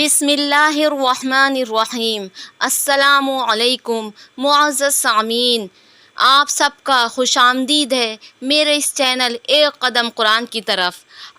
बिस्मिल्लाहिर्रहमानिर्रहीम। अस्सलामु अलैकुम मुअज़्ज़ज़ सामीन, आप सबका खुशामदीद है मेरे इस चैनल एक कदम कुरान की तरफ।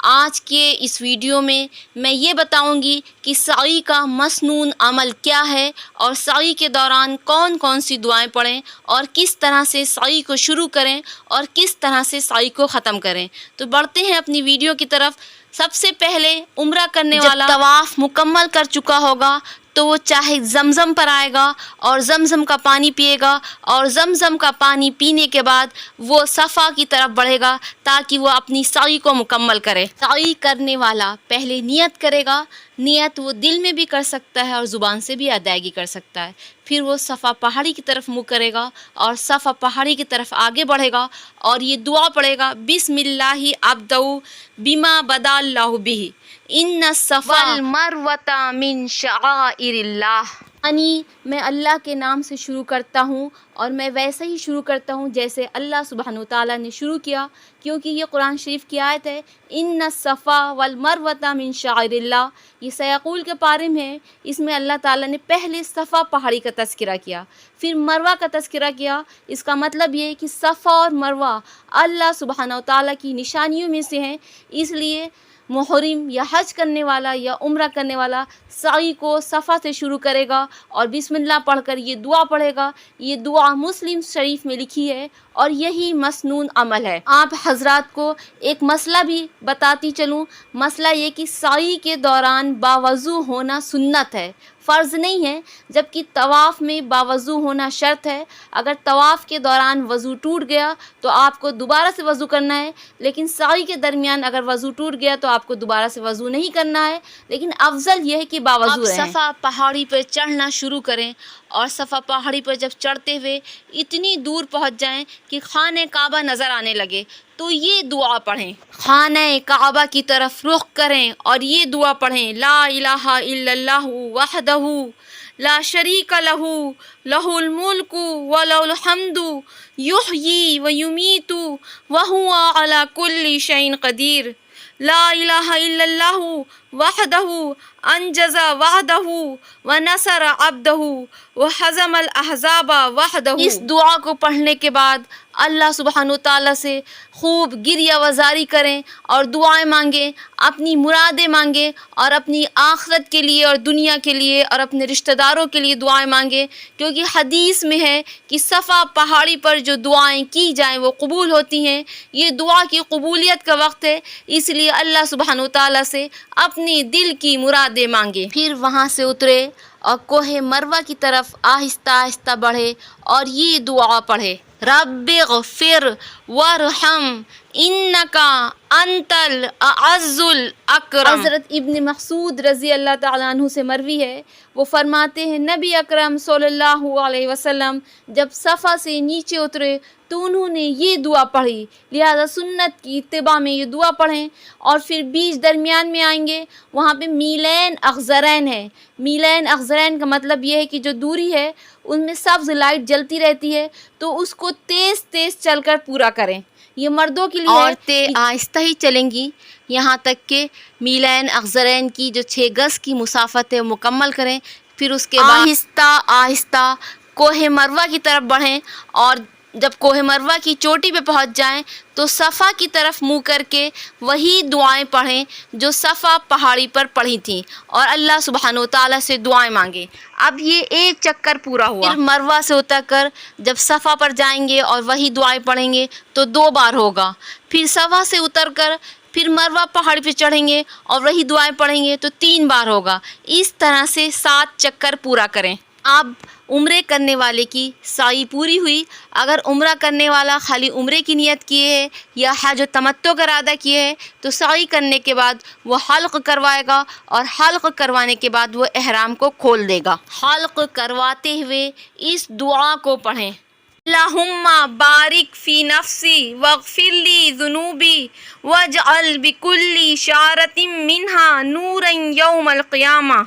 आज के इस वीडियो में मैं ये बताऊंगी कि सई का मसनून अमल क्या है और सई के दौरान कौन कौन सी दुआएं पढ़ें और किस तरह से सई को शुरू करें और किस तरह से सई को ख़त्म करें। तो बढ़ते हैं अपनी वीडियो की तरफ। सबसे पहले उम्रा करने वाला तवाफ़ मुकम्मल कर चुका होगा तो वो चाहे ज़मज़म पर आएगा और ज़मज़म का पानी पिएगा और ज़मज़म का पानी पीने के बाद वो सफ़ा की तरफ बढ़ेगा ताकि वो अपनी सई को मुकम्मल करे। सई करने वाला पहले नियत करेगा, नियत वो दिल में भी कर सकता है और ज़ुबान से भी अदायगी कर सकता है। फिर वो सफ़ा पहाड़ी की तरफ मुँह करेगा और सफ़ा पहाड़ी की तरफ आगे बढ़ेगा और ये दुआ पढ़ेगा, बिस्मिल्लाहि अब्दउ बिमा बदाल्लाहु बिही इन्ना सफ़ा वल मरवता मिन शआइरिल्लाह। यानी मैं अल्लाह के नाम से शुरू करता हूँ और मैं वैसे ही शुरू करता हूँ जैसे अल्लाह सुब्हानहू व तआला ने शुरू किया, क्योंकि ये कुरान शरीफ की आयत है, इन्ना सफ़ा वल मरवता मिन शआइरिल्लाह। ये सयाक़ूल के पारे में है। इसमें अल्लाह ताला ने पहले सफ़ा पहाड़ी का तज़किरा किया, फिर मरवा का तज़किरा किया। इसका मतलब ये है कि सफ़ा और मरवा अल्लाह सुब्हानहू व तआला की निशानियों में से हैं। इसलिए मुहरिम या हज करने वाला या उम्रा करने वाला सई को सफ़ा से शुरू करेगा और बिस्मिल्लाह पढ़कर ये दुआ पढ़ेगा। ये दुआ मुस्लिम शरीफ में लिखी है और यही मसनून अमल है। आप हजरात को एक मसला भी बताती चलूँ। मसला ये कि सई के दौरान बावज़ू होना सुन्नत है, फ़र्ज़ नहीं है, जबकि तवाफ़ में बावज़ू होना शर्त है। अगर तवाफ़ के दौरान वज़ू टूट गया तो आपको दोबारा से वज़ू करना है, लेकिन सई के दरमियान अगर वज़ू टूट गया तो आपको दोबारा से वज़ू नहीं करना है। लेकिन अफजल यह है कि बावज़ू रहें। सफ़ा पहाड़ी पर चढ़ना शुरू करें और सफ़ा पहाड़ी पर जब चढ़ते हुए इतनी दूर पहुँच जाएं कि खाने काबा नज़र आने लगे तो ये दुआ पढ़ें। खाने काबा की तरफ रुख करें और ये दुआ पढ़ें, ला इलाहा इल्लल्लाहु वहदहु ला शरीका लहू लहुल मुल्कु व लहुल हम्दु युहयी व युमीतु व हुवा अला कुल्ली शैइन क़दीर। ला इलाहा इल्लल्लाहु वहदहु अंजज़ा वहदहु व नसर अब्दहु व हज़मल अहज़ाबा वहदहु। इस दुआ को पढ़ने के बाद अल्लाह सुब्हानहू तआला से खूब गिरिया वज़ारी करें और दुआएं मांगें, अपनी मुरादें मांगें और अपनी आखिरत के लिए और दुनिया के लिए और अपने रिश्तेदारों के लिए दुआएं मांगें, क्योंकि हदीस में है कि सफ़ा पहाड़ी पर जो दुआएं की जाएं वो कबूल होती हैं। ये दुआ की कबूलियत का वक्त है, इसलिए अल्लाह सुब्हानहू तआला से अपनी दिल की मुरादें मांगे। फिर वहाँ से उतरे और कोहे मरवा की तरफ आहिस्ता आहिस्ता बढ़े और ये दुआ पढ़े, रब्बिग़फ़िर वरहम इन्नका अंतल अअज़्ज़ुल अकरम। हज़रत इब्न मसूद रज़ी अल्लाह तआला अन्हु से मरवी है, वो फरमाते हैं, नबी अकरम सल्लल्लाहु अलैहि वसल्लम जब सफ़ा से नीचे उतरे तो उन्होंने ये दुआ पढ़ी। लिहाजा सुन्नत की इत्तिबा में ये दुआ पढ़ें। और फिर बीच दरमियान में आएंगे, वहाँ पे मीलैन अख़ज़रैन है। मीलैन अख़ज़रैन का मतलब ये है कि जो दूरी है उनमें सब्ज़ लाइट जलती रहती है, तो उसको तेज़ तेज़ चलकर पूरा करें। ये मर्दों के लिए, औरतें आहिस्ता ही चलेंगी यहाँ तक कि मीलैन अख़ज़रैन की जो 6 गज़ की मुसाफ़त है मुकम्मल करें। फिर उसके बाद आहिस्ता आहिस्ता कोहे मरवा की तरफ बढ़ें और जब कोहे मरवा की चोटी पे पहुँच जाएं तो सफ़ा की तरफ मुँह करके वही दुआएं पढ़ें जो सफ़ा पहाड़ी पर पढ़ी थीं और अल्लाह सुब्हानहू व तआला से दुआएं मांगे। अब ये एक चक्कर पूरा हुआ। फिर मरवा से उतरकर जब सफ़ा पर जाएंगे और वही दुआएं पढ़ेंगे तो 2 बार होगा। फिर सफ़ा से उतरकर फिर मरवा पहाड़ी पे चढ़ेंगे और वही दुआएं पढ़ेंगे तो 3 बार होगा। इस तरह से 7 चक्कर पूरा करें। अब उम्रे करने वाले की सई पूरी हुई। अगर उम्रा करने वाला खाली उम्रे की नियत किए है या हज व तमत्तो का इरादा किए है तो सई करने के बाद वो हल्क़ करवाएगा और हल्क़ करवाने के बाद वो एहराम को खोल देगा। हल्क़ करवाते हुए इस दुआ को पढ़ें, अल्लाहुम्मा बारिक फ़ी नफ़्सी वग़फ़िरली ज़ुनूबी वजअल बिकुल्ली शारतिन मिन्हा नूरन यौमल क़ियामा।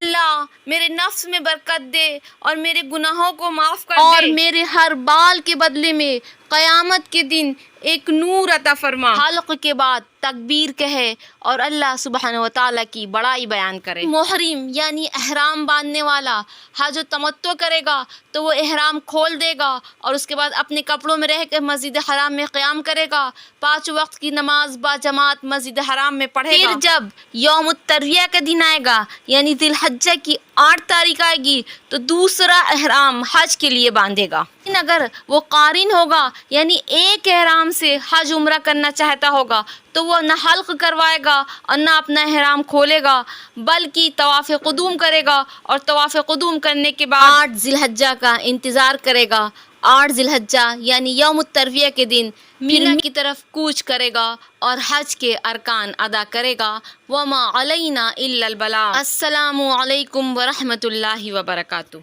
अल्लाह मेरे नफ्स में बरकत दे और मेरे गुनाहों को माफ़ कर दे और मेरे हर बाल के बदले में क़यामत के दिन ایک نور عطا فرما، حلق کے بعد تکبیر کہے اور اللہ سبحانہ و تعالیٰ کی بڑائی بیان کرے۔ محرم یعنی احرام باندھنے والا حج و تمتع کرے گا تو وہ احرام کھول دے گا اور اس کے بعد اپنے کپڑوں میں رہ کے مسجد حرام میں قیام کرے گا، 5 وقت کی نماز با جماعت مسجد حرام میں پڑھے گا۔ پھر جب یوم الترویہ کا دن آئے گا یعنی ذی الحجہ کی 8 تاریخ آئے گی تو دوسرا احرام حج کے لیے باندھے گا۔ لیکن اگر وہ قارن ہوگا یعنی ایک احرام سے حج عمرہ کرنا چاہتا ہوگا تو وہ نہ حلق کروائے گا اور نہ اپنا احرام کھولے گا بلکہ طواف قدوم کرے گا اور طواف قدوم کرنے کے بعد 8 ذی الحجہ کا انتظار کرے گا۔ 8 ذی الحجہ یعنی یوم الترویہ کے دن مینا کی طرف کوچ کرے گا اور حج کے ارکان ادا کرے گا۔ وما علینا الا البلاغ۔ السلام علیکم ورحمۃ اللہ وبرکاتہ۔